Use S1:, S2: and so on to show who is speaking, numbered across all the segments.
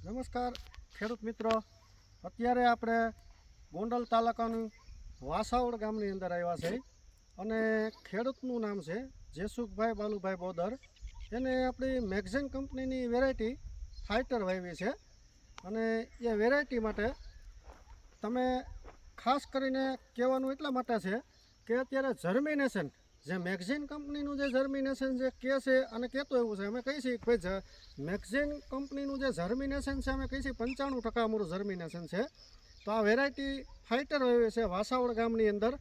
S1: નમસ્કાર ખેડૂત મિત્રો, અત્યારે આપણે ગોંડલ તાલુકાનું વાસાવડ ગામની અંદર આવ્યા છે અને ખેડૂતનું નામ છે જેસુખભાઈ બાલુભાઈ બોદર. એને આપણી મેગઝીન કંપનીની વેરાયટી ફાઇટર વાવી છે અને એ વેરાયટી માટે તમે ખાસ કરીને કહેવાનું એટલા માટે છે કે અત્યારે જર્મિનેશન જે મેગઝીન કંપનીનું જે જર્મિનેશન જે કહે છે અને કહેતો એવું છે, અમે કહીએ છીએ કે ભાઈ મેગઝીન કંપનીનું જે જર્મિનેશન છે અમે કહીએ છીએ 95% અમારું જર્મિનેશન છે. તો આ વેરાયટી ફાઇટર વાવી છે વાસાવડ ગામની અંદર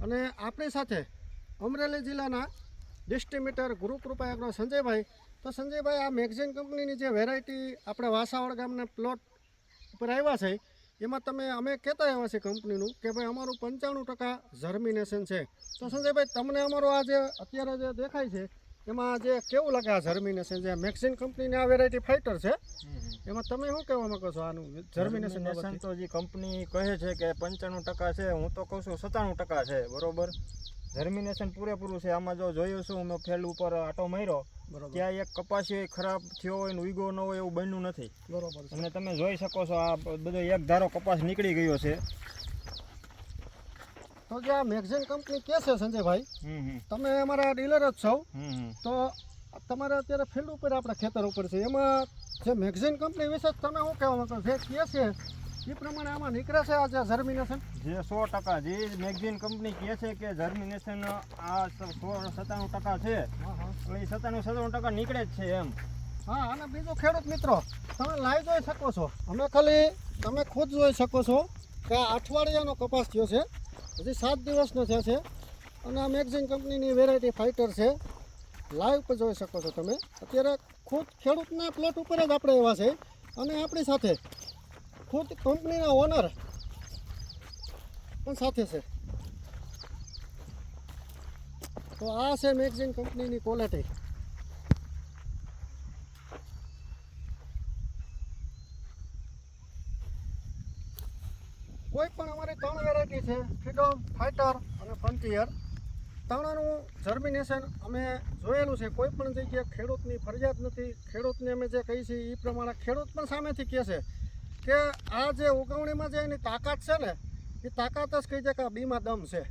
S1: અને આપણી સાથે અમરેલી જિલ્લાના ડિસ્ટ્રીબ્યુટર ગુરુકૃપા એગ્રો સંજયભાઈ. તો સંજયભાઈ, આ મેગઝીન કંપનીની જે વેરાયટી આપણે વાસાવડ ગામના પ્લોટ ઉપર આવ્યા છે એમાં તમે અમે કહેતા આવ્યા છીએ કંપનીનું કે ભાઈ અમારું 95% જર્મિનેશન છે. તો સંજયભાઈ, તમને અમારો આ જે અત્યારે જે દેખાય છે એમાં જે કેવું લાગે આ જર્મિનેશન જે મેગઝીન કંપનીની આ વેરાયટી ફાઇટર છે એમાં તમે શું કહેવા માંગો છો? આનું
S2: જર્મિનેશન તો જે કંપની કહે છે કે 95% છે, હું તો કહું છું 97% છે. બરોબર, જર્મિનેશન પૂરેપૂરું છે. આમાં જો જોયું છું મેં ફેલ ઉપર આટો માર્યો, ત્યાં એક કપાસી ખરાબ થયો હોય ને ઉગો ન હોય એવું બન્યું નથી.
S1: બરોબર,
S2: અને તમે જોઈ શકો છો આ બધો એક ધારો કપાસ નીકળી ગયો છે.
S1: તો જે આ મેગઝીન કંપની કહે છે સંજયભાઈ, તમે અમારા ડીલર જ છો, તો તમારે અત્યારે ફિલ્ડ ઉપર આપણે ખેતર ઉપર છે એમાં જે મેગઝીન કંપની વિશે તમે શું કહેવા માંગો છો? જે કહે છે એ પ્રમાણે આમાં નીકળે છે આ જે જર્મિનેશન?
S2: જે 100% જે મેગઝીન કંપની કહે છે કે જર્મિનેશન આ 97% છે, એટલે એ 97% નીકળે જ છે એમ.
S1: હા, અને બીજું ખેડૂત મિત્રો, તમે લાઈવ જોઈ શકો છો, અમે ખાલી તમે ખુદ જોઈ શકો છો કે આ અઠવાડિયાનો કપાસ થયો છે, હજી 7 દિવસનો થયા છે અને આ મેગઝીન કંપનીની વેરાયટી ફાઇટર છે. લાઈવ પર જોઈ શકો છો તમે. અત્યારે ખુદ ખેડૂતના પ્લોટ ઉપર જ આપણે એવા છે અને આપણી સાથે ખુદ કંપનીના ઓનર પણ સાથે છે. તો આ છે મેગઝીન કંપનીની ક્વોલિટી. કોઈ પણ અમારી 3 વેરાયટી છે, ફ્રીડમ, ફાઇટર અને ફ્રન્ટિયર. ત્રણનું જર્મિનેશન અમે જોયેલું છે. કોઈ પણ જગ્યાએ ખેડૂતની ફરિયાદ નથી. ખેડૂતને અમે જે કહીએ છીએ એ પ્રમાણે ખેડૂત પણ સામેથી કહે છે કે આ જે ઉગવણીમાં જે એની તાકાત છે ને એ તાકાત જ કહી છે કે આ બીમાં દમ છે.